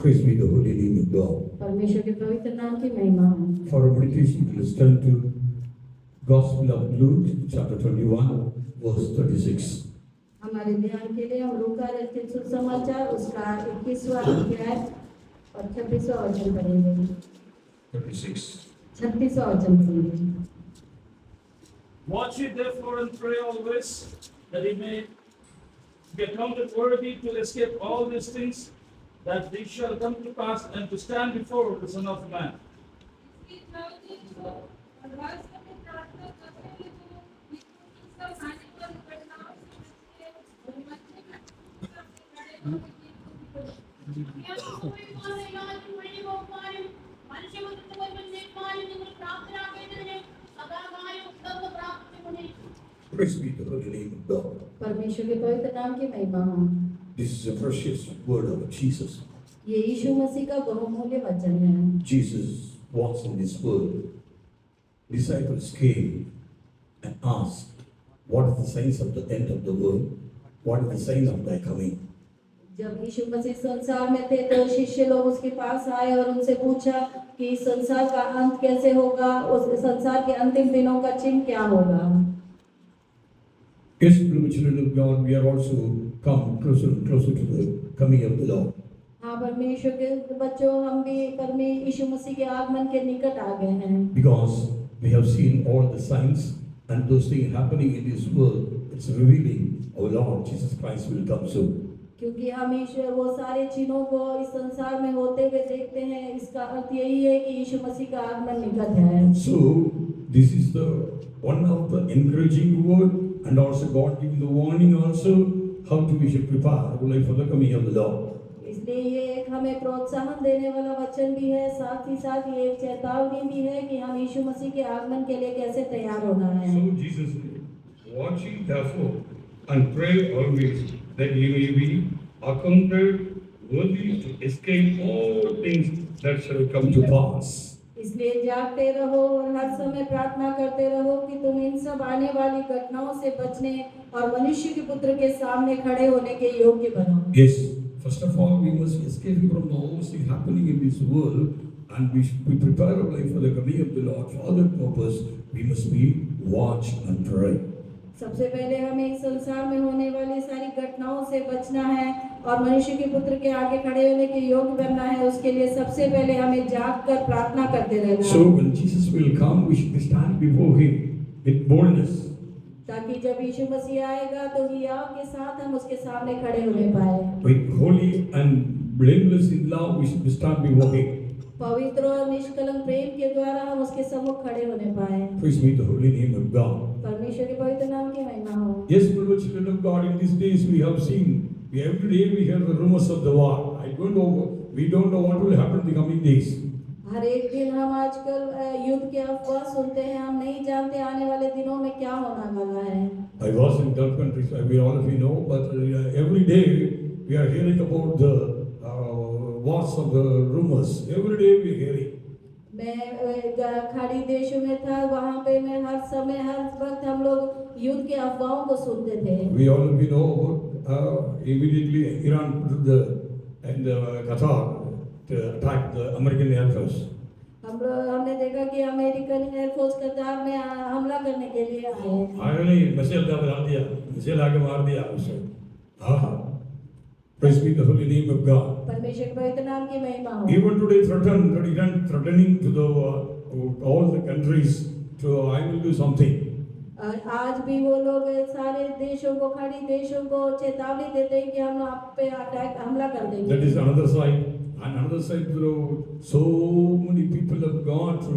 Praise be the holy name of God. परमेश्वर के पवित्र नाम की महिमा हो। For our meditation, let's turn to Gospel of Luke, chapter 21, verse 36. हमारे ध्यान के लिए हम लूका रचित सुसमाचार उसका 21वां अध्याय और 26वां वचन पढ़ेंगे। 36. 36वां वचन पढ़ेंगे। Watch ye therefore and pray always, that ye may be accounted worthy to escape all these things, that these shall come to pass, and to stand before the Son of Man. Praise be the holy name of God. परमेश्वर के पवित्र नाम की महिमा हो। This is a precious word of Jesus. ये यीशु मसीह का बहुमूल्य वचन है। Jesus was in this world. Disciples came and asked, what is the signs of the end of the world? What is the sign of thy coming? जब यीशु मसीह संसार में थे तो शिष्य लोग उसके पास आए और उनसे पूछा कि संसार का अंत कैसे होगा, उस संसार के अंतिम दिनों का चिन्ह क्या होगा। Yes, beloved children of God, we are also come closer and closer to the coming of the Lord. हाँ, परमेश्वर के बच्चों, हम भी यीशु मसीह के आगमन के निकट आ गए हैं। Because we have seen all the signs and those things happening in this world, it's revealing our Lord Jesus Christ will come soon. क्योंकि हम ईश्वर वो सारे चिन्हों को इस संसार में होते हुए देखते हैं, इसका अर्थ यही है कि यीशु मसीह का आगमन निकट है। So this is the one of the encouraging word, and also God giving the warning also how to we should prepare our life for the coming of the Lord. इसलिए ये एक हमें प्रोत्साहन देने वाला वचन भी है, साथ ही साथ ये एक चेतावनी भी है कि हम यीशु मसीह के आगमन के लिए कैसे तैयार होना है। So Jesus said, watch ye therefore and pray always, that ye may be accounted worthy to escape all things that shall come to pass. इसलिए जागते रहो और हर समय प्रार्थना करते रहो कि तुम इन सब आने वाली घटनाओं से बचने और मनुष्य के पुत्र के सामने खड़े होने के योग्य बनो। Yes, first of all, we must escape from all things happening in this world, and we prepare our life for the coming of the Lord. For that purpose, we must be watch and pray. सबसे पहले हमें इस संसार में होने वाली सारी घटनाओं से बचना है और मनुष्य के पुत्र के आगे खड़े होने के योग्य बनना है। उसके लिए सबसे पहले हमें जागकर प्रार्थना करते रहना है। So when Jesus will come, we should stand before Him with boldness. ताकि जब यीशु मसीह आएगा तो हियाव के साथ हम उसके सामने खड़े होने पाए। With holy and blameless in love, we should stand before Him. पवित्र और निष्कलंक प्रेम के द्वारा हम उसके सम्मुख खड़े होने पाए। Praise be the holy name of God. परमेश्वर के पवित्र नाम की महिमा हो। Yes, beloved children of God, in these days we have seen, every day we hear the rumors of the war. We don't know what will happen in the coming days. हर एक दिन हम आजकल युद्ध के अफवाह सुनते हैं, हम नहीं जानते आने वाले दिनों में क्या होने वाला है। I was in Gulf countries, all of you know, but every day we are hearing about the wars of the rumors. Every day we are hearing. मैं खाड़ी देशों में था, वहाँ पे मैं हर समय हर वक्त हम लोग युद्ध के अफवाहों को सुनते थे। We all of you know about immediately Iran put Qatar to attack the American Air Force. हमने देखा कि अमेरिकन एयरफोर्स कतार में हमला करने के लिए आए। आगे मिसाइल का बना दिया, मिसाइल आगे मार दिया उसे। हाँ, praise be the holy name of God. परमेश्वर के पवित्र नाम की महिमा हो। Even today Iran threatening to all the countries to I will do something. आज भी वो लोग सारे देशों को, खाड़ी देशों को चेतावनी देते हैं कि हम आप पे हमला कर देंगे। That is another side. And another side, so many people have gone to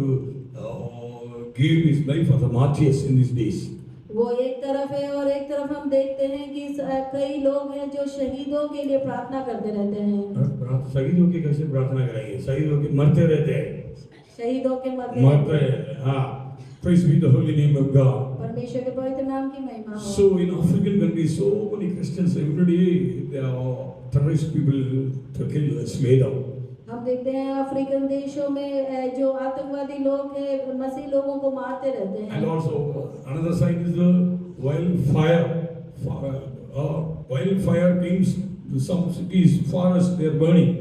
give his life as a martyrs in these days. वो एक तरफ है और एक तरफ हम देखते हैं कि कई लोग हैं जो शहीदों के लिए प्रार्थना करते रहते हैं। शहीदों की कैसे प्रार्थना करेंगे? शहीदों के मरते रहते हैं। शहीदों के मरते हैं। हाँ, praise be the holy name of God. परमेश्वर के पवित्र नाम की महिमा हो। So in African countries, so many Christians every day they are terrorist people to kill, slay them. हम देखते हैं अफ्रीकन देशों में जो आतंकवादी लोग हैं मसीह लोगों को मारते रहते हैं। And also another side is the wildfire. Wildfire means some cities, forests, they are burning.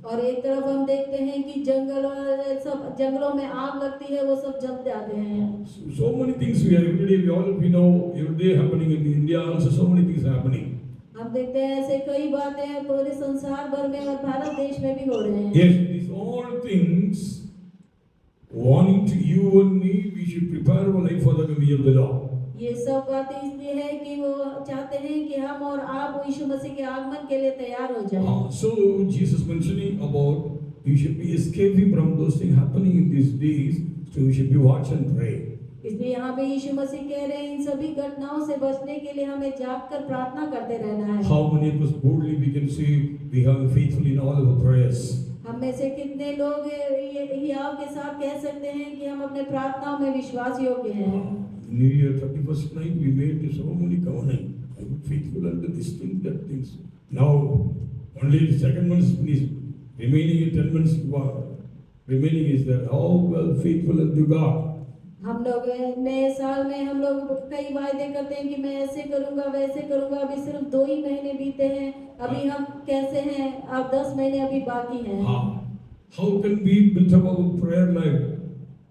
और एक तरफ हम देखते हैं कि जंगल और सब जंगलों में आग लगती है, वो सब जल जाते हैं। So many things we are every day, we know every day happening in India also, so many things happening. हम देखते हैं ऐसे कई बातें पूरे संसार भर में और भारत देश में भी हो रहे हैं। Yes, these all things warning to you and me, we should prepare our life for the coming of the Lord. ये सब बातें इसलिए है कि वो चाहते हैं कि हम और आप यीशु मसीह के आगमन के लिए तैयार हो जाएं। So Jesus mentioning about you should be escaping from those things happening in these days, so you should be watch and pray. इसलिए यहाँ पे यीशु मसीह कह रहे हैं इन सभी घटनाओं से बचने के लिए हमें जागकर प्रार्थना करते रहना है। How many of us boldly we can say we have faithful in all our prayers? हम में से कितने लोग ये हियाव के साथ कह सकते हैं कि हम अपने प्रार्थनाओं में विश्वास योग्य हैं। New Year 31st night we made so many covenant. I am faithful unto this thing, that things. Now only the second month is finished. Remaining 10 months remaining is that how well faithful unto God. हम लोग नए साल में हम लोग कई वायदे करते हैं कि मैं ऐसे करूंगा वैसे करूंगा। अभी सिर्फ 2 ही महीने बीते हैं, अभी हम कैसे हैं? अब 10 महीने अभी बाकी हैं। How can we build up our prayer life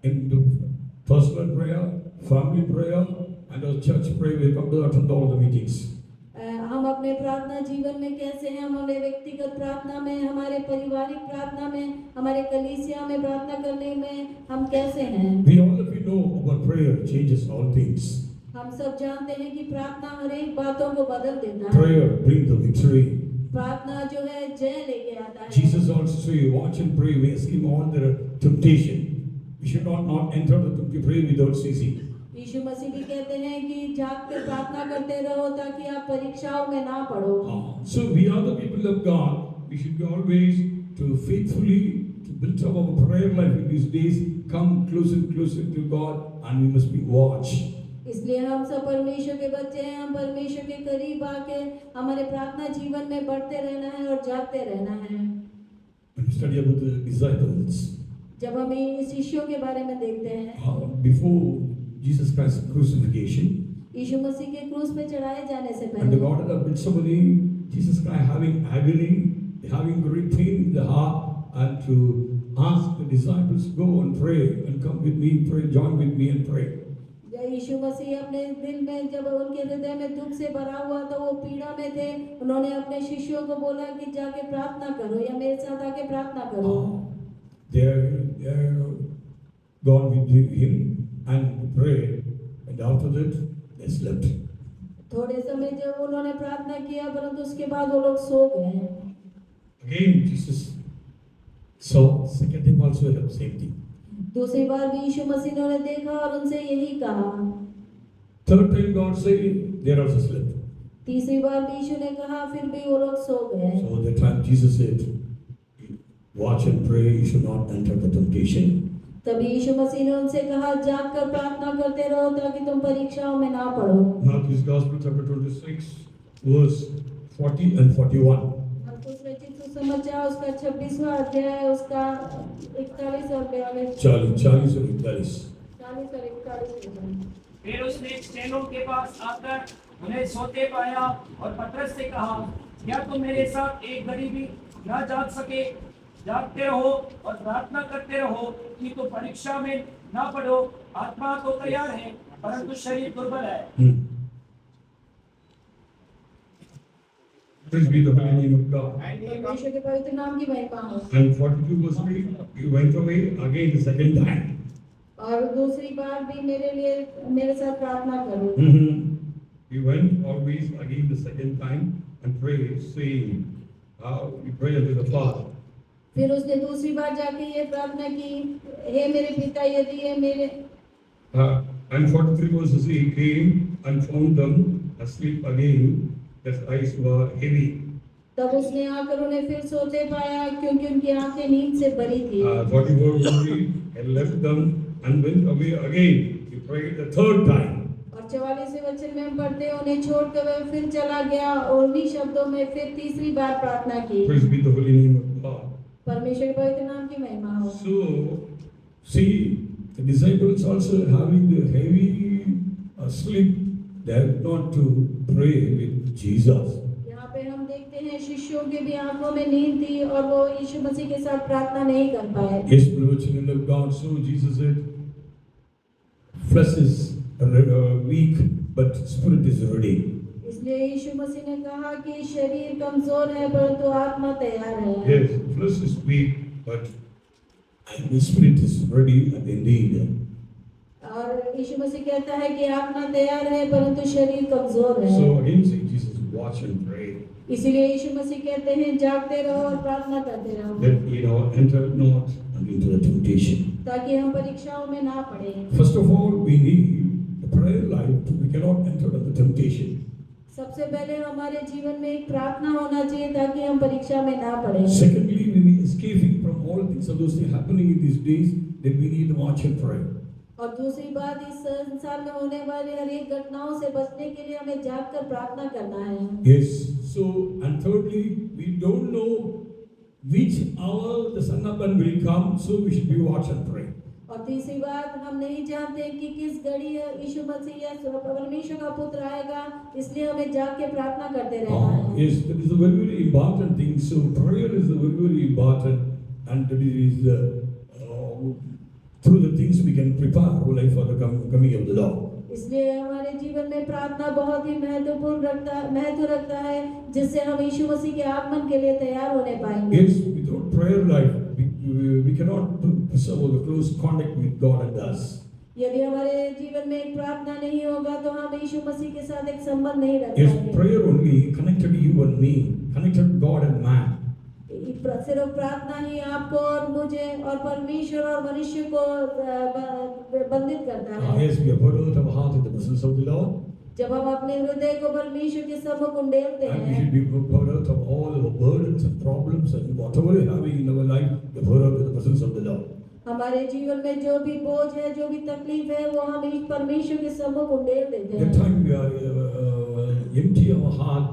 in the personal prayer, family prayer, and our church prayer? We come to attend all the meetings. हम अपने प्रार्थना जीवन में कैसे हैं? हमारे व्यक्तिगत प्रार्थना में, हमारे पारिवारिक प्रार्थना में, हमारे कलीसिया में प्रार्थना करने में हम कैसे हैं? We all of you know about prayer changes all things. हम सब जानते हैं कि प्रार्थना हर एक बातों को बदल देता है। Prayer brings the victory. प्रार्थना जो है जय लेके आता है। Jesus also say, watch and pray, we escape all the temptation. We should not enter the pray without ceasing. यीशु मसीह भी कहते हैं कि जाग कर प्रार्थना करते रहो ताकि आप परीक्षाओं में ना पड़ो। So we are the people of God. We should be always to faithfully to build up our prayer life in these days. Come closer and closer to God, and we must be watched. इसलिए हम सब परमेश्वर के बच्चे हैं। हम परमेश्वर के करीब आके हमारे प्रार्थना जीवन में बढ़ते रहना है और जागते रहना है। When we study about the disciples, जब हम इन शिष्यों के बारे में देखते हैं, before Jesus Christ's crucifixion, यीशु मसीह के क्रूस पे चढ़ाए जाने से and the पहले God of Gethsemane, Jesus Christ having agony, having great pain in the heart, and to ask the disciples, go and pray and come with me, pray, join with me and pray. यीशु मसीह अपने दिल में जब उनके हृदय में दुख से भरा हुआ था, वो पीड़ा में थे, उन्होंने अपने शिष्यों को बोला कि जाके प्रार्थना करो या मेरे साथ आके प्रार्थना करो। They're gone with him and prayed, and after that they slept. थोड़े समय जब उन्होंने प्रार्थना किया, परंतु उसके बाद वो लोग सो गए। Again Jesus saw, second time also have same thing. दूसरी बार भी यीशु मसीह ने उन्हें देखा और उनसे यही कहा। Third time God said, they also slept. तीसरी बार भी यीशु ने कहा, फिर भी वो लोग सो गए। So that time Jesus said, watch and pray, you should not enter the temptation. तभी यीशु मसीह ने उनसे कहा, जागकर प्रार्थना करते रहो ताकि तुम परीक्षाओं में ना पड़ो। Matthew's Gospel chapter 26 verse 40 and 41. मरकुस रचित सुसमाचार उसका 26वां अध्याय उसका 41 और 42। 40 और 41. 40 और 41। फिर उसने चेलों के पास आकर उन्हें सोते पाया और पतरस से कहा, क्या तुम मेरे साथ एक घड़ी भी न जाग सके? जागते रहो और प्रार्थना करते रहो कि तुम परीक्षा में ना पड़ो। आत्मा तो तैयार है परंतु शरीर दुर्बल है। Praise be the holy name of God. परमेश्वर के पवित्र नाम की महिमा हो। And 42 verse 3, he went away again the second time. और दूसरी बार भी मेरे लिए मेरे साथ प्रार्थना करो। He went always again the second time and prayed, saying, he prayed unto the Father. फिर उसने दूसरी बार जाके ये प्रार्थना की, हे मेरे पिता, यदि ये मेरे And 43 verses, he came and found them asleep again, their eyes were heavy. तब उसने आकर उन्हें फिर सोते पाया क्योंकि उनकी आंखें नींद से भरी थी। 44 verses, he left them and went away again. He prayed the third time. और 44वें वचन में हम पढ़ते हैं, उन्हें छोड़कर वह फिर चला गया और उन्हीं शब्दों में फिर तीसरी बार प्रार्थना की। Praise be the holy name of God. परमेश्वर के पवित्र नाम की महिमा हो। So, see, the disciples also having the heavy sleep, they have not to pray with Jesus. यहाँ पे हम देखते हैं शिष्यों के भी आंखों में नींद थी और वो यीशु मसीह के साथ प्रार्थना नहीं कर पाए। Yes, beloved children of God, so Jesus said, flesh is weak, but spirit is ready. इसलिए यीशु मसीह ने कहा कि शरीर कमजोर है परंतु आत्मा तैयार है। Yes, flesh is weak, but the spirit is ready and indeed. और यीशु मसीह कहता है कि आत्मा तैयार है परंतु शरीर कमजोर है। So again, say Jesus, watch and pray. इसीलिए यीशु मसीह कहते हैं जागते रहो और प्रार्थना करते रहो That enter not into the temptation. ताकि हम परीक्षाओं में ना पड़े। First of all, we need a prayer life. We cannot enter into temptation. सबसे पहले हमारे जीवन में एक प्रार्थना होना चाहिए ताकि हम परीक्षा में ना पड़े। Secondly, we need escaping from all things of those things happening in these days. Then we need to watch and pray. और दूसरी बात, इस संसार में होने वाली हर एक घटनाओं से बचने के लिए हमें जागकर प्रार्थना करना है। Yes. So, and thirdly, we don't know which hour the Son of Man will come. So we should be watch and pray. और तीसरी बात, हम नहीं जानते कि किस घड़ी यीशु मसीह या परमेश्वर का पुत्र आएगा, इसलिए हमें जाग के प्रार्थना करते रहना है। Yes, that is a very, very important thing. So prayer is a very, very important, and that is through the things we can prepare our life for the coming of the Lord. इसलिए हमारे जीवन में प्रार्थना बहुत ही महत्व रखता है, जिससे हम यीशु मसीह के आगमन के लिए तैयार होने पाएंगे। Yes, without prayer life, we cannot preserve the close contact with God and us. यदि हमारे जीवन में एक प्रार्थना नहीं होगा तो हम यीशु मसीह के साथ एक संबंध नहीं रख Yes, पाएंगे। prayer only connected you and me, connected God and man. सिर्फ प्रार्थना ही आपको और मुझे और परमेश्वर और मनुष्य को बंधित करता है। Yes, we have poured out our heart in the presence of the Lord. जब हम अपने हृदय को परमेश्वर के सम्मुख उंडेलते And we हैं, should be poured out of all our burdens and problems and whatever we are having in our life, we pour out in the presence of the Lord. हमारे जीवन में जो भी बोझ है, जो भी तकलीफ है, वो हम इस परमेश्वर के सम्मुख उंडेल देते The हैं। time we are empty our heart,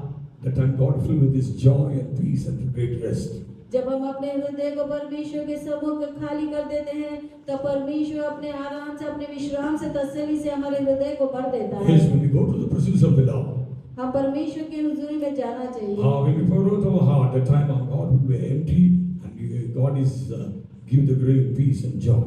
the time God filled with His joy and peace and great rest. जब हम अपने हृदय को परमेश्वर के सम्मुख खाली कर देते हैं, तब परमेश्वर अपने आराम से, अपने विश्राम से, तसल्ली से हमारे हृदय को भर देता है। Yes, when we go to the presence of the Lord, हम परमेश्वर की हुजूरी में जाना चाहिए। when we pour out our heart, the time our heart will be empty, and God is give the great peace and joy.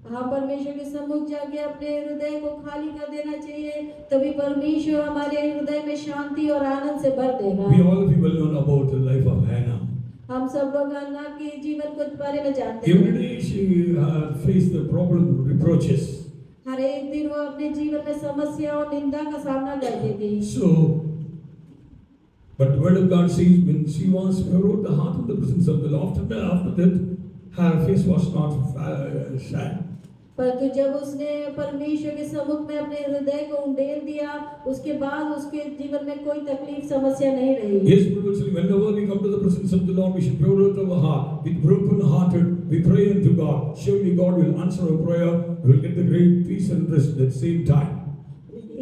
हम परमेश्वर के सम्मुख जाके अपने हृदय को खाली कर देना चाहिए, तभी परमेश्वर हमारे हृदय में शांति और आनंद से भर देगा। We all be well known about the life of Hannah. हम सब लोग अन्ना के जीवन के बारे में जानते Every हैं। day she faced the problem, reproaches. हर एक दिन वो अपने जीवन में समस्या और निंदा का सामना करती थी। So, but the word of God says when she was poured the heart of the presence of the Lord, after that, her face was not sad. परंतु जब उसने परमेश्वर के सम्मुख में अपने हृदय को उंडेल दिया, उसके बाद उसके जीवन में कोई तकलीफ समस्या नहीं रही। Yes, brother, whenever we come to the presence of the Lord, we should pour out our heart. With broken hearted, we pray unto God. Surely God will answer our prayer. We will get the great peace and rest at the same time.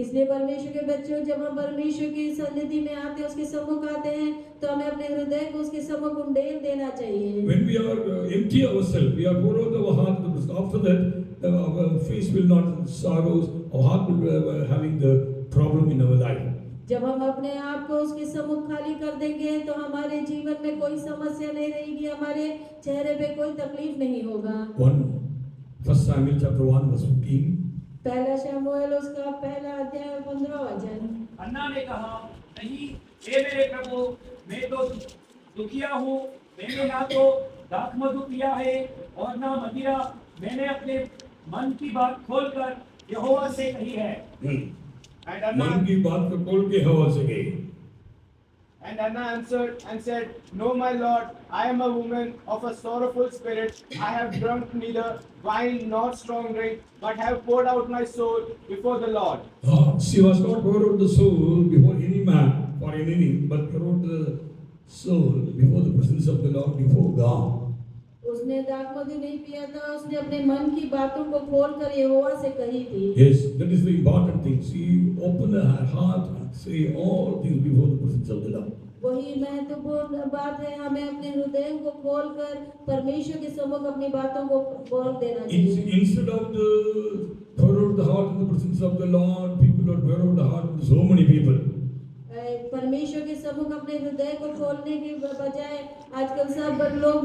इसलिए परमेश्वर के बच्चों, जब हम परमेश्वर की सन्निधि में आते हैं, उसके सम्मुख आते हैं, तो हमें अपने हृदय को उसके सम्मुख उंडेल देना चाहिए। When we are empty ourselves, we are pour out our heart. After that, our face will not sorrows. Our heart will be having the problem in our life. जब हम अपने आप को उसके सम्मुख खाली कर देंगे, तो हमारे जीवन में कोई समस्या नहीं रहेगी, हमारे चेहरे पे कोई तकलीफ नहीं होगा। 1 Samuel chapter 1 verse 15. पहला शमूएल उसका पहला अध्याय 15 वचन। अन्ना ने कहा, नहीं हे मेरे प्रभु, मैं तो दुखिया हूँ, मैंने ना तो दाख मधु पिया है और ना मदिरा, मैंने अपने मन की बात खोलकर यहोवा से कही है। मन की बात को खोल के हवा से कही। And Anna answered and said, No, my lord, I am a woman of a sorrowful spirit. I have drunk neither wine nor strong drink, but have poured out my soul before the Lord. She was not poured out the soul before any man or anything, but poured out the soul before the presence of the Lord, before God. उसने दाखमधु नहीं पिया था, उसने अपने मन की बातों को खोलकर यहोवा से कही थी। Yes, that is the important thing. She opened her heart and say all things before the presence of the Lord. वही महत्वपूर्ण बात है, हमें अपने हृदय को खोलकर परमेश्वर के सम्मुख अपनी बातों को बोल देना चाहिए। Instead of the pour out the heart in the presence of the Lord, people are pour out the heart of so many people. परमेश्वर के सम्मुख अपने हृदय को खोलने के बजाय आजकल सब लोग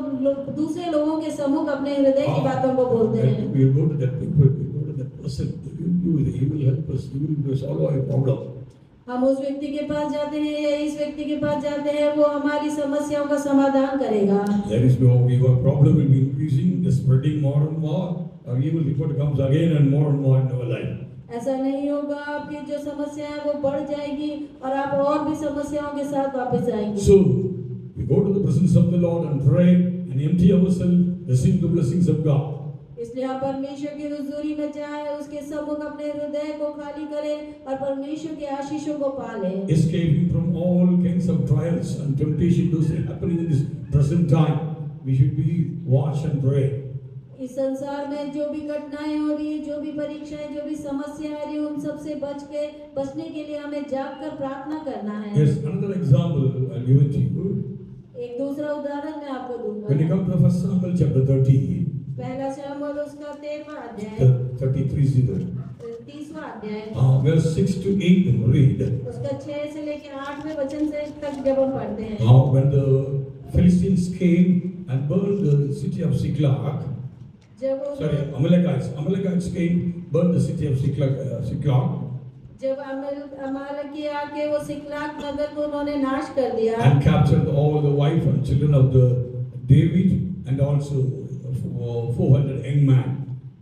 दूसरे लोगों के सम्मुख अपने हृदय की बातों को बोलते हैं। We go to that people, we go to that person, he will help us, he will solve our problem. हम उस व्यक्ति के पास जाते हैं या इस व्यक्ति के पास जाते हैं, वो हमारी समस्याओं का समाधान करेगा। There is no, your problem will be increasing, the spreading more and more, or evil report comes again and more in our life. ऐसा नहीं होगा, आपकी जो समस्या है वो बढ़ जाएगी और आप और भी समस्याओं के साथ वापस आएंगे। So, we go to the presence of the Lord and pray and empty ourselves, receive the blessings of God. इसलिए हम परमेश्वर की हुजूरी में जाएं, उसके सम्मुख अपने हृदय को खाली करें और परमेश्वर के आशीषों को पालें। Escaping from all kinds of trials and temptation, those are happening in this present time. We should be watch and pray. इस संसार में जो भी घटनाएं हो रही है, जो भी परीक्षाएं, जो भी समस्याएं आ रही है, उन सब से बचने के लिए हमें जागकर प्रार्थना करना है। Here's another example I'll give it to you. एक दूसरा उदाहरण मैं आपको When you दूंगा। come to the 1 Samuel chapter 30, पहला शमूएल उसका 13वां अध्याय, 33 30वां अध्याय, verse 6 to 8 read. उसका 6 से लेकर 8वें वचन से तक जब हम पढ़ते हैं। When the Philistines came and burned the city of Ziklag, Amalekites came, burned the city of Ziklag, जब अमालेकी आके वो सिकलाग नगर को उन्होंने नाश कर दिया and captured all the wife and children of the David and also 400 young men.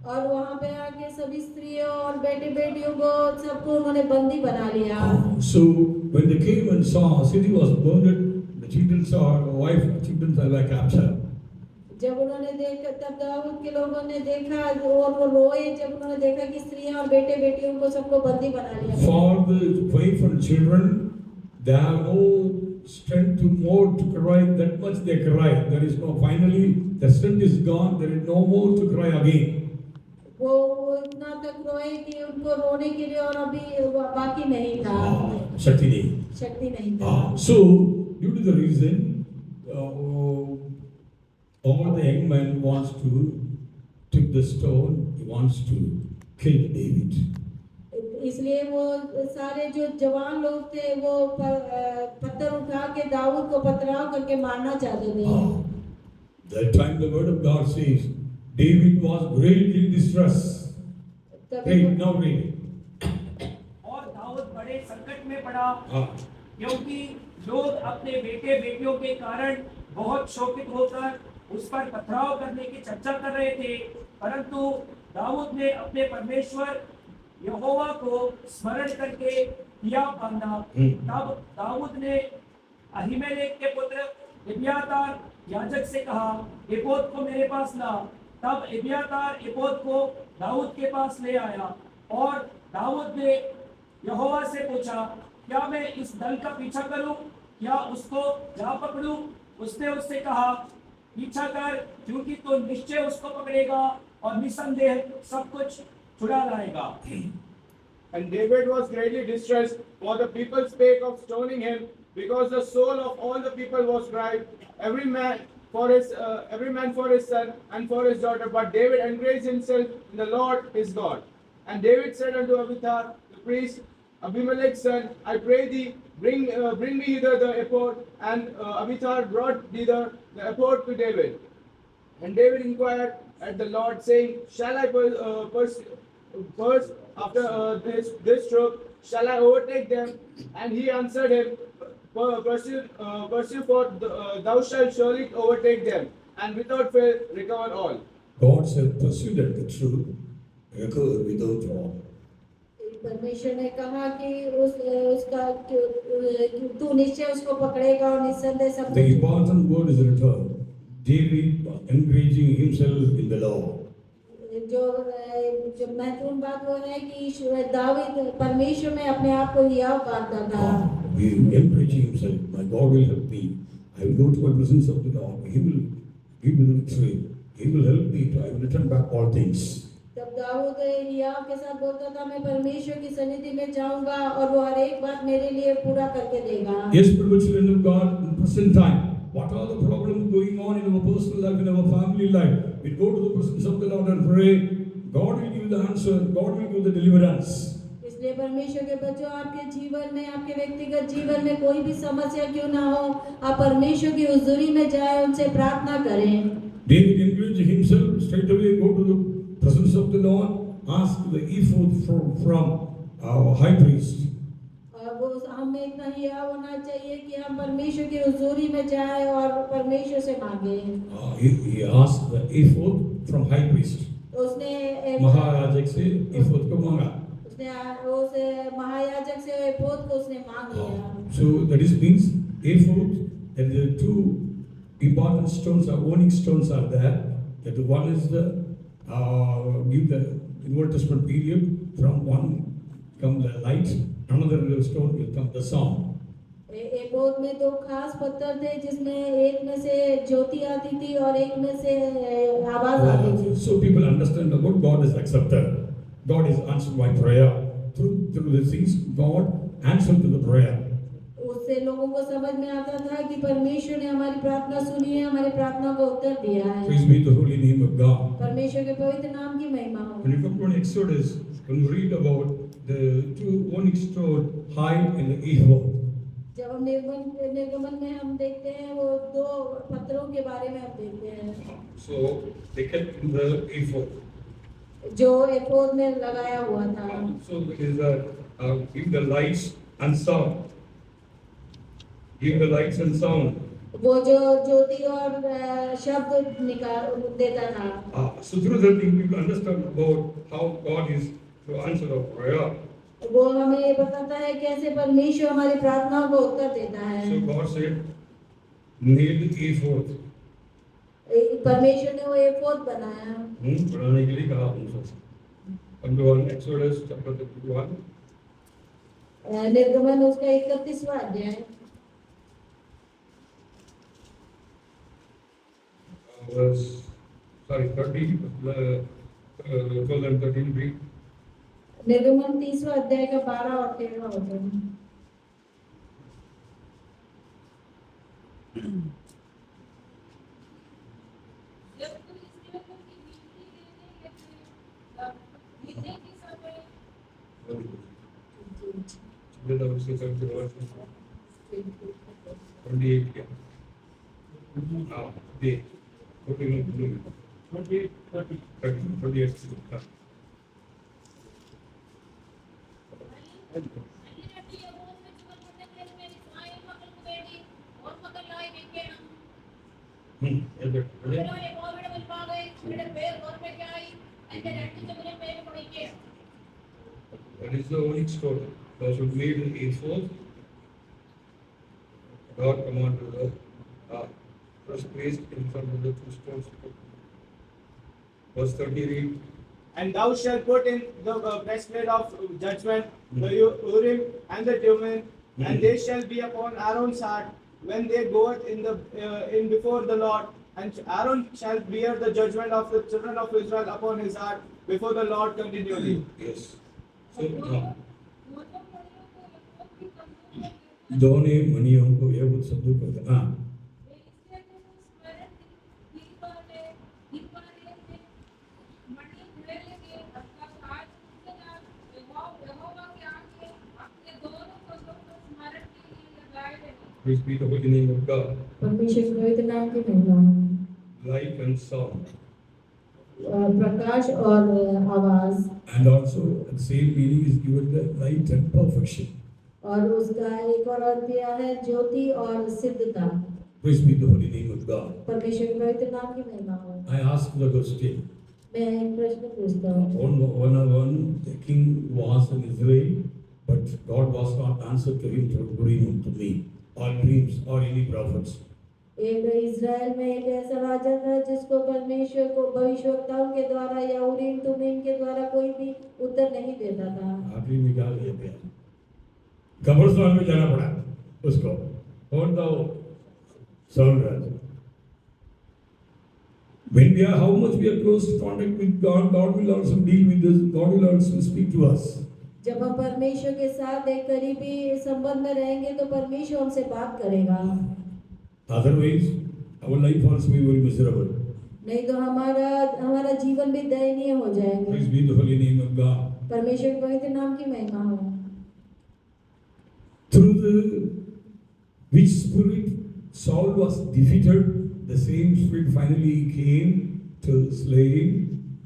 और वहाँ पे आके सभी स्त्रियों और बेटे बेटियों को सबको उन्होंने बंदी बना लिया। So when they came and saw city was burned, the children saw the wife and children were captured. जब उन्होंने देखा, तब दाऊद के लोगों ने देखा और वो रोए जब उन्होंने देखा कि स्त्रियां और बेटे बेटियों को सबको बंदी बना लिया। For the wife and children, they have no strength to more to cry, that much they cry. There is no, finally the strength is gone, there is no more to cry again. वो इतना तक रोए कि उनको रोने के लिए और अभी बाकी नहीं था, शक्ति नहीं था। So due to the reason, all the young man wants to take the stone, he wants to kill David. इसलिए वो सारे जो जवान लोग थे वो पत्थर उठा के दाऊद को पथराव करके मारना चाहते थे। That time the word of God says, David was greatly distressed. Read, now read. और दाऊद बड़े संकट में पड़ा, क्योंकि लोग अपने बेटे बेटियों के कारण बहुत शोकित होकर उस पर पथराव करने की चर्चा कर रहे थे। परंतु दाऊद ने अपने परमेश्वर यहोवा को स्मरण करके हिया बांधा। तब दाऊद ने अहीमेलेक के पुत्र एब्यातार याजक से कहा, एपोद को मेरे पास ला। तब एब्यातार एपोद को दाऊद के पास ले आया और दाऊद ने यहोवा से पूछा, क्या मैं इस दल का पीछा करूं या उसको जा पकड़ूं? उसने उससे कहा, पीछा कर, क्योंकि तो निश्चय उसको पकड़ेगा और निसंदेह सब कुछ छुड़ा लाएगा। And David was greatly distressed, for the people spake of stoning him, because the soul of all the people was cried, every man for his son and for his daughter. But David encouraged himself in the Lord his God. And David said unto Abiathar the priest, Abimelech's son, I pray thee, bring me hither the ephod. And Abiathar brought thither the ephod to David. And David inquired at the Lord, saying, shall I pursue after this troop? Shall I overtake them? And he answered him, pursue, for thou shalt surely overtake them, and without fail recover all. God said, pursue that the truth, recover without all. परमेश्वर ने कहा कि उसका तू निश्चय उसको पकड़ेगा और निसंदेह सब। The important word is returned. David encouraging himself in the Lord. जो महत्वपूर्ण बात वो है कि दाऊद परमेश्वर में अपने आप को हियाव पाता था। He encouraging himself. My God will help me. I will go to the presence of the Lord. He will give me the victory. He will help me. I will return back all things. तब दाऊद हियाव के साथ बोलता था, मैं परमेश्वर की सन्निधि में जाऊंगा और वो हर एक बात मेरे लिए पूरा करके देगा। Yes, spiritual children of God, in present time, what are the problems going on in our personal life, in our family life? We go to the presence of the Lord and pray. God will give the answer. God will give the deliverance. इस इसलिए परमेश्वर के बच्चों, आपके जीवन में, आपके व्यक्तिगत जीवन में कोई भी समस्या क्यों ना हो, आप परमेश्वर की हुजूरी में जाए, उनसे प्रार्थना करें। David encouraged himself straight away, go to the presence of the Lord, ask the ephod from our high priest. और वो हमें इतना ही यह होना चाहिए कि हम परमेश्वर की हुजूरी में जाए और परमेश्वर से मांगे। He asked the ephod from high priest. उसने महायाजक से ephod को मांगा. उसने उस महायाजक से एपोद को उसने मांग लिया। So that is means ephod, and the two important stones or onyx stones are there. That one is the give the in Old Testament period, from one come the light, another stone will come the sound. एपोद में दो खास पत्थर थे, जिसमें एक में से ज्योति आती थी और एक में से आवाज आती थी। So people understand about God is accepted. God is answered my prayer. Through the things, God answered to the prayer. उससे लोगों को समझ में आता था कि परमेश्वर ने हमारी प्रार्थना सुनी है, हमारी प्रार्थना को उत्तर दिया है। Praise be the holy name of God. परमेश्वर के पवित्र नाम की महिमा हो। When you come to Exodus, when you read about the two onyx stone high in the ephod. जब हम निर्गमन में हम देखते हैं, वो दो पत्थरों के बारे में हम देखते हैं। So they kept in the ephod. जो एपोद में लगाया हुआ था। So it is give the lights and sound. Give the lights and sound. वो जो ज्योति और शब्द निकाल देता था। So through that thing people understand about how God is to answer our prayer. वो हमें ये बताता है कैसे परमेश्वर हमारी प्रार्थनाओं को उत्तर देता है। So God said, need the ephod. परमेश्वर ने वो एपोद बनाया। बनाने के लिए कहा उनसे। Come to one Exodus chapter 31. निर्गमन उसका 31वां अध्याय। Verse 30, 12 and 13 read. निर्गमन 30वां अध्याय का 12 और 13वां वचन। That is the onyx stone. Those who made the ephod, God commanded the first priest in front of the two stones. Verse 30 read. And thou shalt put in the breastplate of judgment, the Urim and the Thummim, and they shall be upon Aaron's heart when they goeth in before the Lord. And Aaron shall bear the judgment of the children of Israel upon his heart before the Lord continually. Yes. So now, दोनों मणियों को ये वो शब्दों को Praise be the holy name of God. परमेश्वर के पवित्र नाम की महिमा। Light and sound. प्रकाश और आवाज। And also the same meaning is given the light and perfection. और उसका एक और अर्थ दिया है ज्योति और सिद्धता। Praise be the holy name of God. परमेश्वर के पवित्र नाम की महिमा हो। I ask the question. मैं एक प्रश्न पूछता हूँ। One the king was in Israel, but God was not answered to him through Urim to me, or dreams, or any prophets. एक इज़राइल में एक ऐसा राजा था जिसको परमेश्वर को भविष्यवक्ताओं के द्वारा या उरीम तुमीम के द्वारा कोई भी उत्तर नहीं देता था। आखिरी में क्या किया गया? कब्रिस्तान में जाना पड़ा उसको। कौन था वो? Saul Raja. When we are, how much we are close to contact with God, God will also deal with us. God will also speak to us. जब हम परमेश्वर के साथ एक करीबी संबंध में रहेंगे तो परमेश्वर हमसे बात करेगा। Otherwise, our life also will be miserable. नहीं तो हमारा हमारा जीवन भी दयनीय हो जाएगा। Praise be the holy name of God. परमेश्वर के पवित्र नाम की महिमा हो। Through the which spirit Saul was defeated, the same spirit finally came to slay him,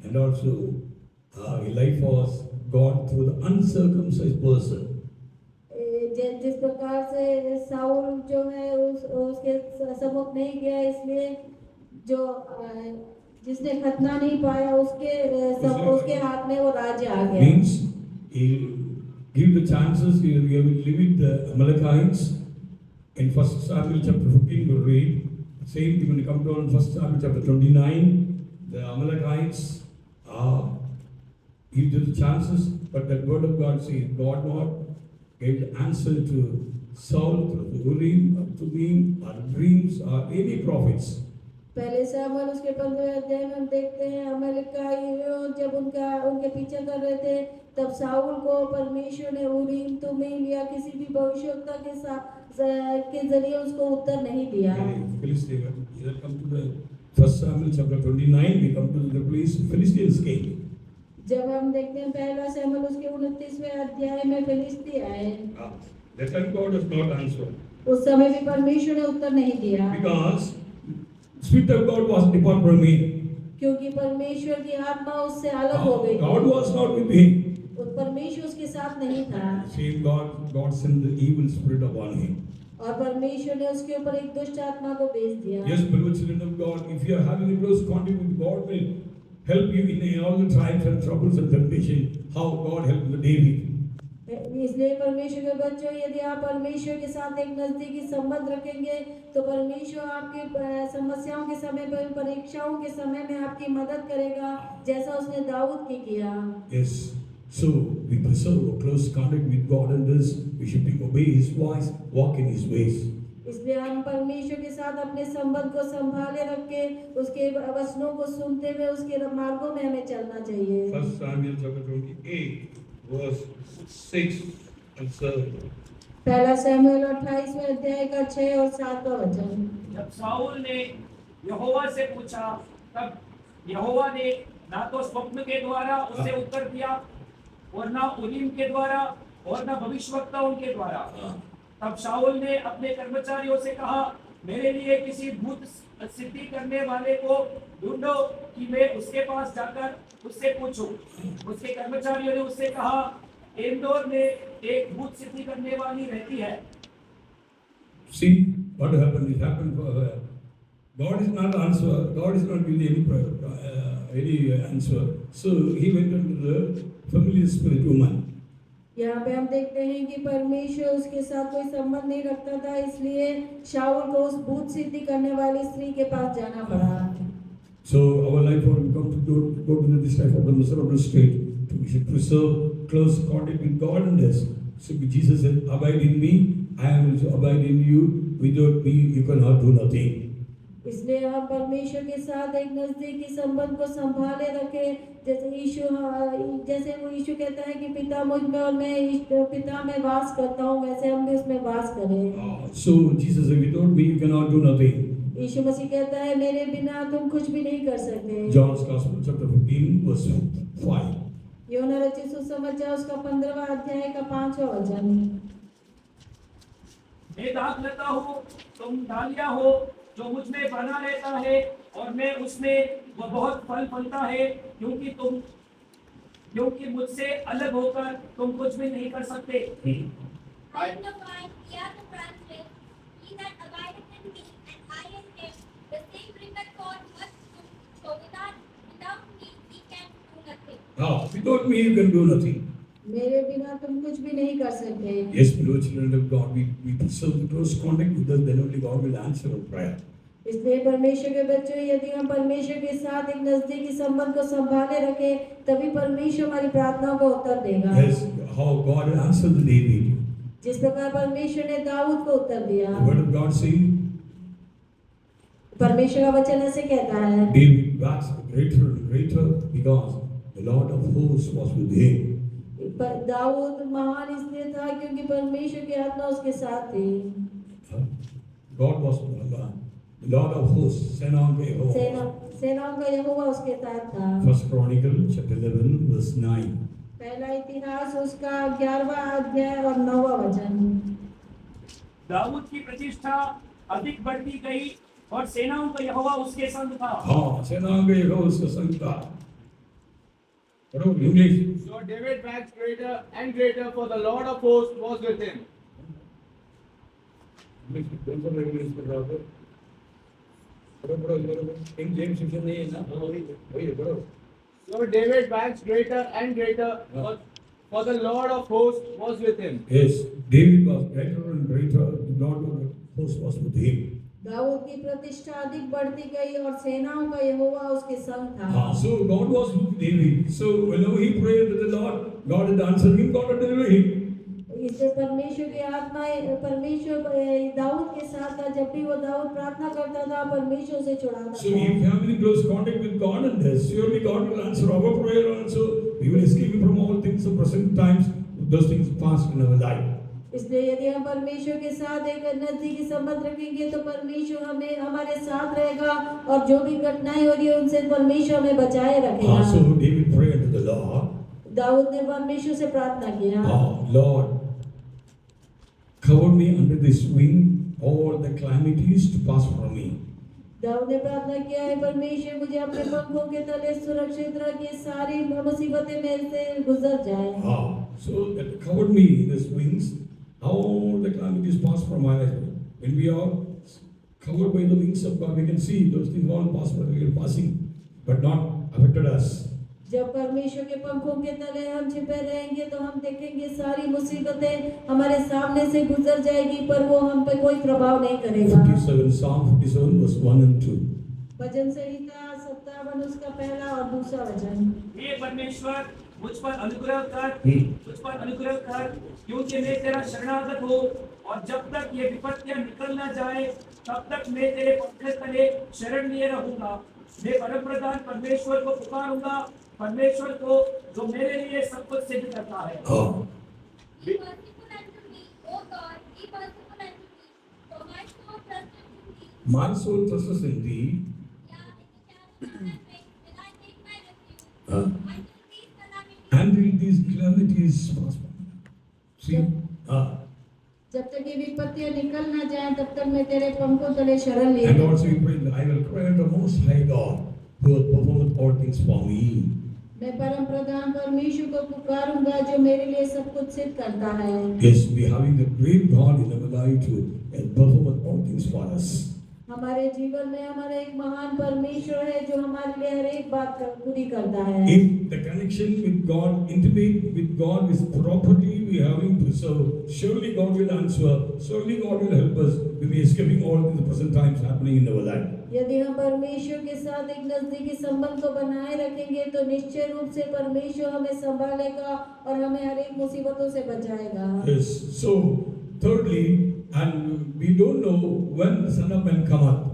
and also life was God through the uncircumcised person. जिस प्रकार से साउल जो है उसके सम्मुख नहीं गया, इसलिए जो जिसने खतना नहीं पाया उसके हाथ में वो राज्य आ गया। Means he give the chances. He will live with the Amalekites. In 1 Samuel chapter 15 we read same. When you come to 1 Samuel chapter 29, the Amalekites give the chances, but the word of God says God not gave the answer to Saul through the Urim or Thummim or dreams or any prophets. पहले सामुएल उसके 15वें अध्याय में हम देखते हैं अमलेकाई जब उनके पीछे कर रहे थे, तब साउल को परमेश्वर ने उरीम तुमीम या किसी भी भविष्यवक्ता के जरिए उसको उत्तर नहीं दिया। Philistine, we come to the 1 Samuel chapter 29. We come to the place Philistines came. जब हम देखते हैं पहला सामुएल उसके 29वें अध्याय में फिलिस्ती आए, That time God has not answered. उस समय भी परमेश्वर ने उत्तर नहीं दिया, Because Spirit of God was departed from him. क्योंकि परमेश्वर की आत्मा उससे अलग हो गई। God was not with him. परमेश्वर उसके साथ नहीं था, Same God sent the evil spirit upon him. और परमेश्वर ने उसके ऊपर एक दुष्ट आत्मा को भेज दिया। Yes, beloved children of God, if you are having a close contact with God, will help you in all the trials and troubles and temptation. How God helped David. इसलिए परमेश्वर के बच्चों, यदि आप परमेश्वर के साथ एक नजदीकी संबंध रखेंगे तो परमेश्वर आपकी समस्याओं के समय पर, परीक्षाओं के समय में आपकी मदद करेगा, जैसा उसने दाऊद की किया। Yes, so we preserve a close contact with God, and this we should obey His voice, walk in His ways. इसलिए हम परमेश्वर के साथ अपने संबंध को संभाले रख के उसके वचनों को सुनते हुए उसके मार्गों में हमें चलना चाहिए। 1 Samuel chapter 28 verse 6 and 7. पहला सामुएल 28वें अध्याय का 6 और 7 वचन। जब साउल ने यहोवा से पूछा, तब यहोवा ने ना तो स्वप्न के द्वारा उसे उत्तर दिया और ना उरीम के द्वारा और ना भविष्यवक्ताओं के द्वारा। तब शाऊल ने अपने कर्मचारियों से कहा, मेरे लिए किसी भूत सिद्धि करने वाले को ढूंढो कि मैं उसके पास जाकर उससे पूछूं। उसके कर्मचारियों ने उससे कहा, इंदौर में एक भूत सिद्धि करने वाली रहती है। See what happened? It happened for her. God is not answer. God is not giving any answer. So he went into the familiar spirit woman. यहाँ पे हम देखते हैं कि परमेश्वर उसके साथ कोई संबंध नहीं रखता था, इसलिए शाऊल को उस भूत सिद्धि करने वाली स्त्री के पास जाना पड़ा। So our life will come to go to this life of the miserable state. We should preserve close contact with God and us. So Jesus said, "Abide in me, I am also abide in you. Without me, you cannot do nothing." इसलिए हम परमेश्वर के साथ एक नजदीकी संबंध को संभाले रखें, जैसे वो यीशु कहता है कि पिता मुझ में और मैं पिता में वास करता हूँ, वैसे हम भी उसमें वास करें। So Jesus said, "Without me, you cannot do nothing." यीशु मसीह कहता है, मेरे बिना तुम कुछ भी नहीं कर सकते। John's Gospel chapter 15 verse 5. यूहन्ना रचित सुसमाचार उसका 15वां अध्याय का 5वां वचन। मैं दाख लेता हूँ, तुम डालियाँ हो, जो मुझ में बना रहता है और मैं उसमें, वह बहुत फल फलता है, क्योंकि मुझसे अलग होकर तुम कुछ भी नहीं कर सकते। I am the vine, ye are the branches. He that abideth in me, and I in him, the same bringeth forth much fruit. So without me ye can do nothing. Without me, you can do nothing. मेरे बिना तुम कुछ भी नहीं कर सकते। Yes, beloved children of God, we preserve the close contact with us, then only God will answer our prayer. इसलिए परमेश्वर के बच्चों, यदि हम परमेश्वर के साथ एक नजदीकी संबंध को संभाले रखें, तभी परमेश्वर हमारी प्रार्थनाओं का उत्तर देगा। Yes, how God answered David. जिस प्रकार परमेश्वर ने दाऊद को उत्तर दिया। The word of God says, परमेश्वर का वचन ऐसे कहता है, David waxed greater and greater because the Lord of hosts was with him. Dawood महान इसलिए था क्योंकि परमेश्वर की आत्मा उसके साथ थी। God was the Lord of hosts, सेनाओं के यहोवा. सेनाओं का यहोवा उसके साथ था। First Chronicle chapter 11 verse 9. पहला इतिहास उसका 11वां अध्याय और 9वां वचन। दाऊद की प्रतिष्ठा अधिक बढ़ती गई और सेनाओं का यहोवा उसके संग था। हाँ, सेनाओं के यहोवा उसका संग था. पढ़ो English. So David waxed greater and greater, for the Lord of hosts was with him. English पढ़ रहा था. पढ़ो. किंग जेम्स वर्जन नहीं है ना? वही है, पढ़ो. So David waxed greater and greater, for the Lord of hosts was with him. Yes, David was greater and greater. The Lord of hosts was with him. Dawood की प्रतिष्ठा अधिक बढ़ती गई और सेनाओं का यहोवा उसके संग था। So God was with David. So whenever he prayed to the Lord, God had answered him, God had delivered him. इससे परमेश्वर की आत्मा परमेश्वर दाऊद के साथ था। जब भी वो दाऊद प्रार्थना करता था परमेश्वर से छुड़ाता So था। if you have any close contact with God, and surely God will answer our prayer also. We will escape from all things of present times, those things past in our life. इसलिए यदि हम परमेश्वर के साथ एक नजदीकी संबंध रखेंगे तो परमेश्वर हमें हमारे साथ रहेगा और जो भी घटनाएं हो रही है उनसे परमेश्वर हमें बचाए रखेगा। So David prayed to the Lord. Dawood ने परमेश्वर से प्रार्थना किया। Lord, cover me under this wing, all the calamities to pass from me. Dawood ने प्रार्थना किया है, परमेश्वर मुझे अपने पंखों के तले सुरक्षित रखिए, सारी मुसीबतें मेरे से गुजर जाए। So that covered me in these wings, all the calamities pass from my life. When we are covered by the wings of God, we can see those things all pass, but we are passing, but not affected us. जब परमेश्वर के पंखों के तले हम छिपे रहेंगे तो हम देखेंगे सारी मुसीबतें हमारे सामने से गुजर जाएगी पर वो हम पे कोई प्रभाव नहीं करेगा। 57 Psalm 57 verse 1 and 2. भजन संहिता 57 उसका पहला और दूसरा वचन। हे परमेश्वर मुझ पर अनुग्रह कर क्योंकि मैं तेरा शरणागत हूँ और जब तक ये विपत्तियां निकल न जाए तब तक मैं तेरे पंखे तले शरण लिए रहूंगा। मैं परमप्रधान परमेश्वर को पुकारूंगा, परमेश्वर को जो मेरे लिए सब कुछ सिद्ध करता है। Be merciful unto me, O God, be merciful unto me, for my soul trusteth in thee. My soul trusts in thee. Yeah, in the shadow of thy wings will I take my refuge. Uh, Until these calamities Until these calamities pass by. See? जब तक ये विपत्तियां निकल ना जाए तब तक मैं तेरे पंखों तले शरण लिए। And also we pray that I will cry unto the Most High God, who hath performed all things for me. मैं परम प्रधान परमेश्वर को पुकारूंगा जो मेरे लिए सब कुछ सिद्ध करता है। Yes, we having the great God in our life to perform all things for us. हमारे जीवन में हमारा एक महान परमेश्वर है जो हमारे लिए हर एक बात पूरी करता है। If the connection with God, intimate with God is properly we having preserved, surely God will answer, surely God will help us when we escaping all the present times happening in our life. यदि हम परमेश्वर के साथ एक नजदीकी संबंध को बनाए रखेंगे तो निश्चय रूप से परमेश्वर हमें संभालेगा और हमें हर एक मुसीबतों से बचाएगा। Yes, so thirdly, and we don't know when the Son of Man cometh.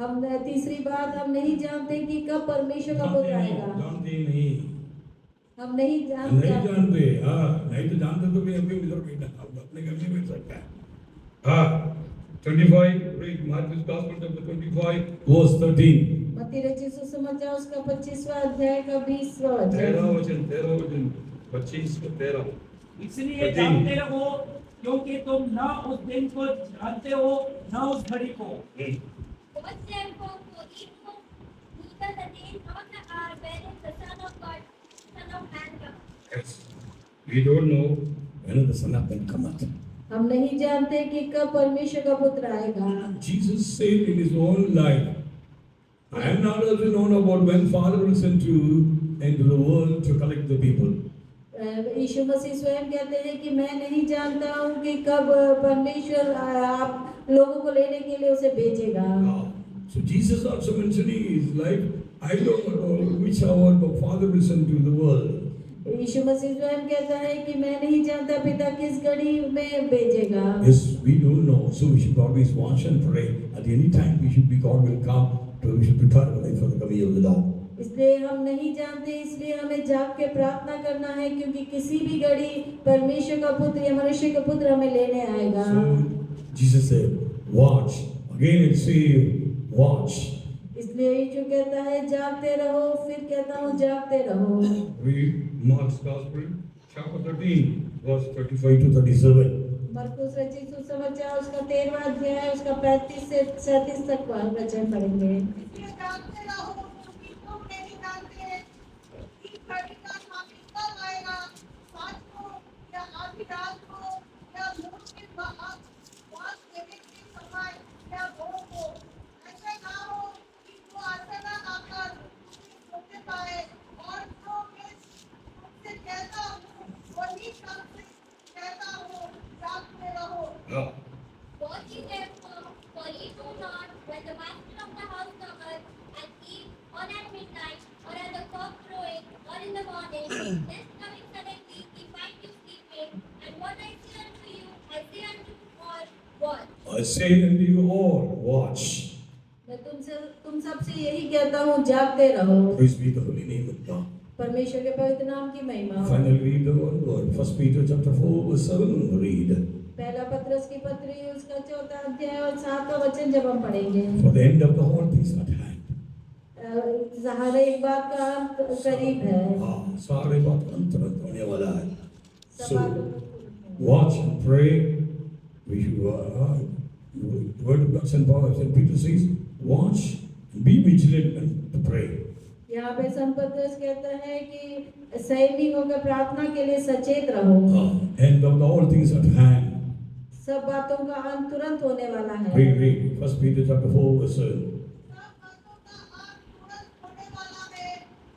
हम तीसरी बात हम नहीं जानते कि कब परमेश्वर का पुत्र आएगा। जानते नहीं, हम नहीं जानते। नहीं जानते, नहीं तो जानते तो भी अभी इधर बैठा, अपने घर में बैठ सकता है। 25, read Matthew's Gospel chapter 25. Verse 13. मत्ती रचित सुसमाचार उसका 25वां अध्याय का 20वां वचन। 13 वचन 25 का 13। इसलिए जानते रहो क्योंकि तुम ना उस दिन को जानते हो ना उस घड़ी को। watch therefore, for ye know neither the day nor the hour wherein the Son of Man cometh. Yes. We don't know When the Son of Man cometh. हम नहीं जानते कि कब परमेश्वर का पुत्र आएगा। Jesus said in his own life, I am not also known about when Father will send you into the world to collect the people. यीशु मसीह स्वयं कहते हैं कि मैं नहीं जानता हूँ कि कब परमेश्वर आप लोगों को लेने के लिए उसे भेजेगा। So Jesus also mentioning his life, I don't know which hour the Father will send to the world. यीशु मसीह स्वयं कहता है कि मैं नहीं जानता पिता किस घड़ी में भेजेगा। Yes, we don't know. So we should always watch and pray. At any time we should be, God will come. So we should prepare our life for the coming of the Lord. इसलिए हम नहीं जानते, इसलिए हमें जाग के प्रार्थना करना है क्योंकि किसी भी घड़ी परमेश्वर का पुत्र या मनुष्य का पुत्र हमें लेने आएगा। So Jesus said, watch. Again it says, watch. इसलिए यीशु कहता है जागते रहो, फिर कहता हूँ जागते रहो। Read Mark's Gospel, chapter 13, verse 35 to 37. मरकुस रचित सुसमाचार उसका 13वां अध्याय उसका 35 से 37 तक वचन पढ़ेंगे। इसलिए जानते रहो क्योंकि तुम नहीं जानते कि घड़ी का स्वामी कब आएगा, आज को या आधी रात को या भोर के बाद देने के समय या भोर को। ऐसे ना हो कि वो अचानक आकर तुम्हें सोते पाए, और जो मैं तुमसे कहता हूँ वही तुमसे कहता हूँ, जागते रहो। Watch ye therefore, for ye know not when the master of the house cometh at eve, or at midnight, or at the cock crowing, or in the morning, lest coming suddenly he find you sleeping. And what I say unto you, I say unto all, watch. I say unto you all, watch. मैं तुम सबसे यही कहता हूँ जागते रहो। Praise be the holy name of God. परमेश्वर के पवित्र नाम की महिमा हो। Finally, read the one word. 1 Peter chapter 4, verse 7. Read. पहला पत्रस की पत्री उसका 4वां अध्याय और 7वां वचन जब हम पढ़ेंगे। For the end of the whole things at hand. हर एक बात का अंत करीब है। हाँ, सारे बात अंत होने वाला है। सब So, बात- watch and pray. We should, word of God, St. Peter says, watch and be vigilant and to pray. यहाँ पे संत पत्रस कहता है कि संयमी होकर प्रार्थना के लिए सचेत रहो। End of the all things at hand. सब बातों का अंत तुरंत होने वाला है। Read 1 Peter chapter 4, verse 7. सब बातों का अंत तुरंत होने वाला है,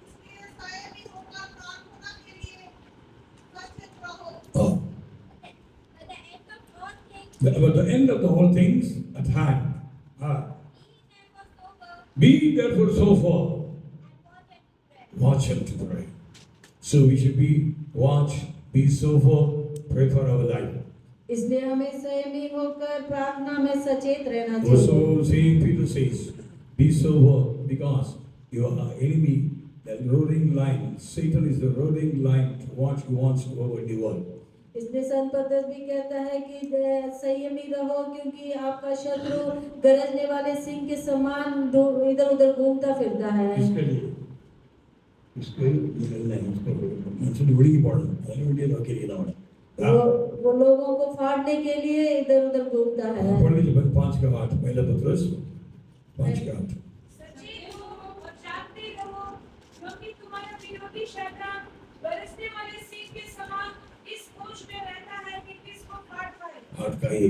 इसलिए संयमी होकर प्रार्थना के लिए सचेत रहो। At the end of all things, About the end of the whole things at hand. Be therefore sober, and watch and watch pray. and to pray. So we should be watch, be sober, pray for our life. इसलिए हमें संयमी होकर प्रार्थना में सचेत रहना चाहिए। Also, Saint Peter says, be sober because your enemy, the roaring lion, Satan is the roaring lion to watch who wants to overdevour. इसलिए संत पत्रस भी कहता है कि संयमी रहो क्योंकि आपका शत्रु गरजने वाले सिंह के समान इधर उधर घूमता फिरता है। किसके लिए? इसके नहीं, उसको मंसूरी बड़ी की पढ़ना, अरे वीडियो लगा के लिए लाऊंगा। वो लोगों को फाड़ने के लिए इधर उधर घूमता है। पढ़ लीजिए 5:8, पहला पत्रस 5:8। सचेत हो और जागते रहो, क्योंकि तुम्हारा विरोधी शैतान बरसने वाले सिंह के समान इस खोज में रहता है कि किसको काट पाए। 8 का ये। Be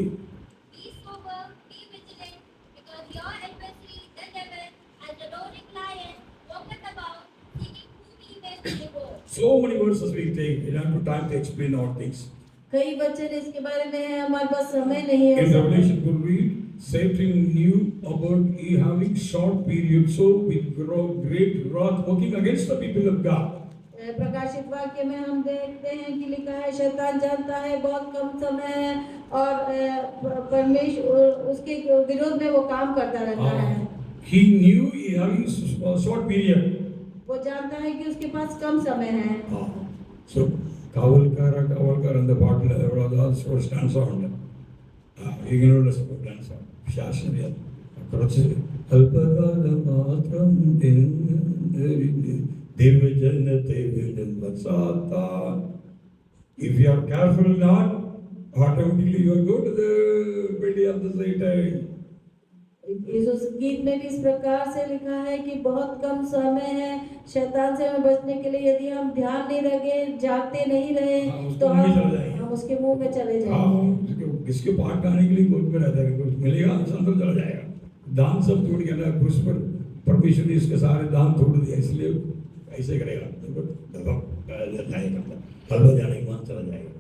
sober, be vigilant, because your adversary, the devil, as the roaring lion, walketh about, seeking whom he may devour. So many verses we take, we don't have time to explain all things. कई वचन इसके बारे में है, हमारे पास समय नहीं है। In Revelation, we read, Satan knew about he having short period, so with great wrath working against the people of God. प्रकाशित वाक्य में हम देखते हैं कि लिखा है शैतान जानता है बहुत कम समय है और परमेश्वर उसके विरोध में वो काम करता रहता है। He knew he having short period. वो जानता है कि उसके पास कम समय है। So കാവൽക്കാർ എന്ന പാട്ടിൽ എവിടെ സ്റ്റാൻസ് ഉണ്ട്, ഇങ്ങനെയുള്ള ഡാൻസ് ആണ്. ശാസ്ത്രീയ കുറച്ച് അല്പകാലം മാത്രം ദൈവജനത്തെ വിടുന്ന സാത്താൻ. If you are careful not, automatically you are going to the belly of the Satan. इस गीत में भी इस प्रकार से लिखा है कि बहुत कम समय है शैतान से हमें बचने के लिए, यदि हम ध्यान नहीं रखे, जागते नहीं रहे तो हम उसके मुंह में चले जाएंगे। किसके पाठ गाने के लिए कोई में रहता है, कुछ मिलेगा अंदर चला जाएगा। दान सब टूट गया ना, कुछ पर परमेश्वर ने इसके सारे दान तोड़ दिया, इसलिए ऐसे करेगा जाएगा, हल्का जाने के बाद चला जाएगा।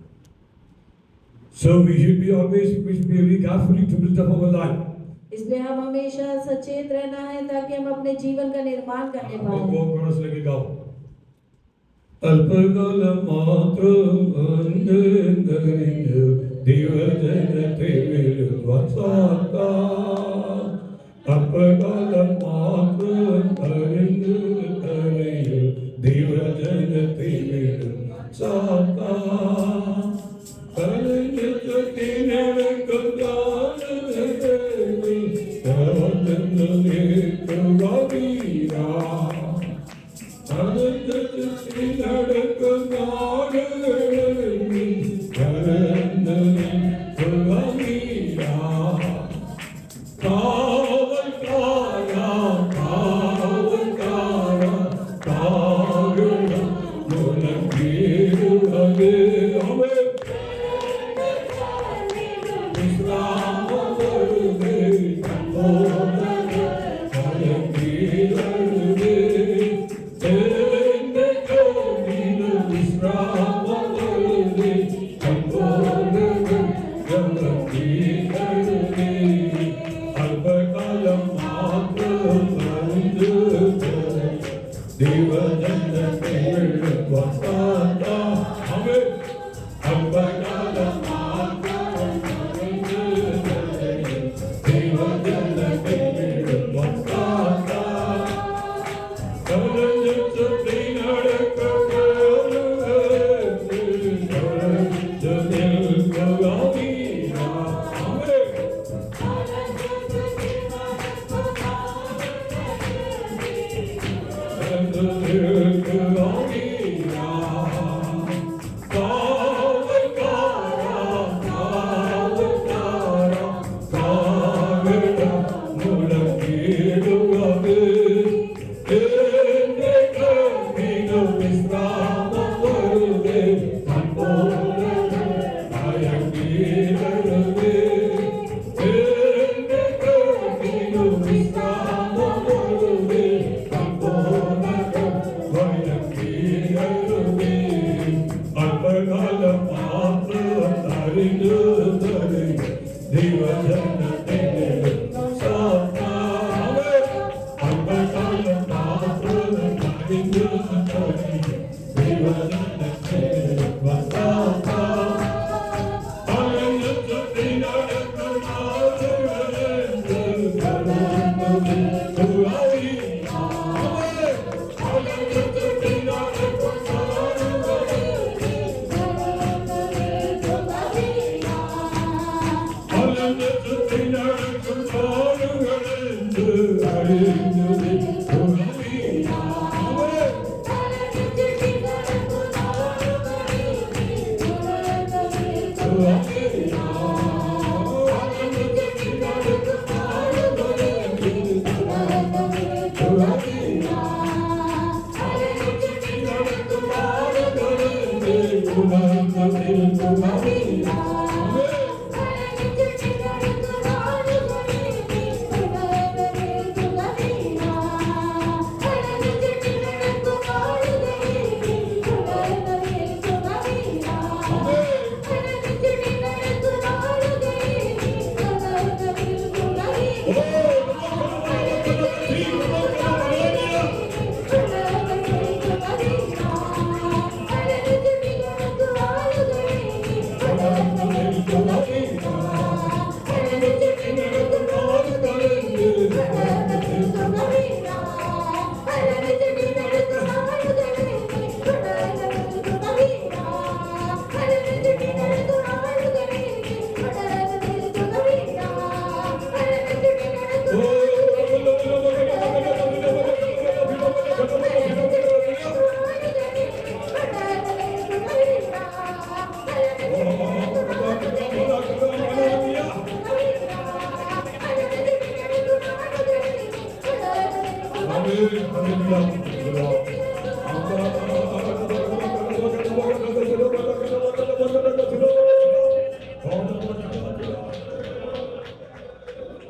So we should be always, we should be very carefully to build up our life. इसलिए हम हमेशा सचेत रहना है ताकि हम अपने जीवन का निर्माण करने वो पाए। कोरस लेके गाओ। अल्पकाल मात्र दिवजनते विश्वासा, अल्पकाल मात्र दिवजनते विश्वासा, कलयुग के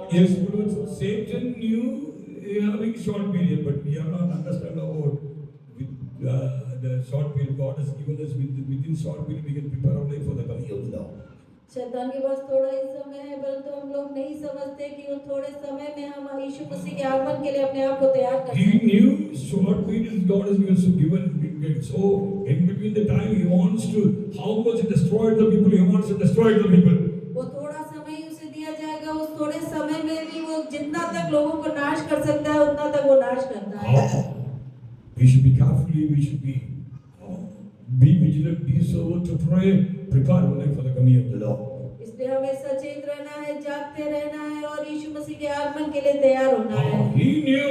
Yes, but Satan knew having short period, but we have not understand about with the short period God has given us within short period we can prepare our life for the coming of the Lord. शैतान के पास थोड़ा ही समय है, परंतु हम लोग नहीं समझते कि वो थोड़े समय में हम यीशु मसीह के आगमन के लिए अपने आप को तैयार कर He knew short period God has given. So in between the time he wants to, how much he destroyed the people, he wants to destroy the people. वो थोड़ा समय ही उसे दिया जाएगा, उस थोड़े समय में भी वो जितना तक लोगों को नाश कर सकता है उतना तक वो नाश करता है. We should be carefully, we should be vigilant, be sober to pray, prepare our life for the coming of the Lord. इसलिए हमें सचेत रहना है, जागते रहना है और यीशु मसीह के आगमन के लिए तैयार होना है. He knew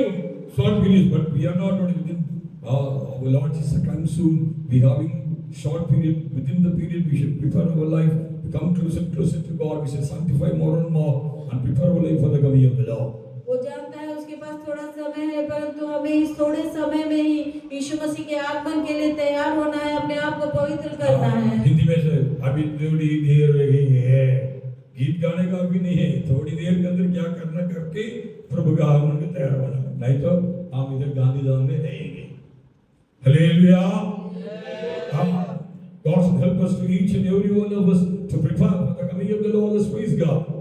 short periods, but we are not within our Lord Jesus comes soon. We having short period. Within the period, we should prepare our life, come closer to God. We should sanctify more and more and prepare our life for the coming of the Lord. वो जानता है उसके पास थोड़ा समय है, परंतु हमें इस थोड़े समय में ही यीशु यीशु मसीह के आगमन के लिए तैयार होना है, अपने आप को पवित्र करना है। हिंदी में से अभी थोड़ी देर रही है, गीत गाने का भी नहीं है, थोड़ी देर के अंदर क्या करना करके प्रभु का आगमन में तैयार होना, नहीं तो हम इधर गांधी धाम में रहेंगे। Hallelujah. God should help us to each and every one of us to prepare for the coming of the Lord. Let's praise God.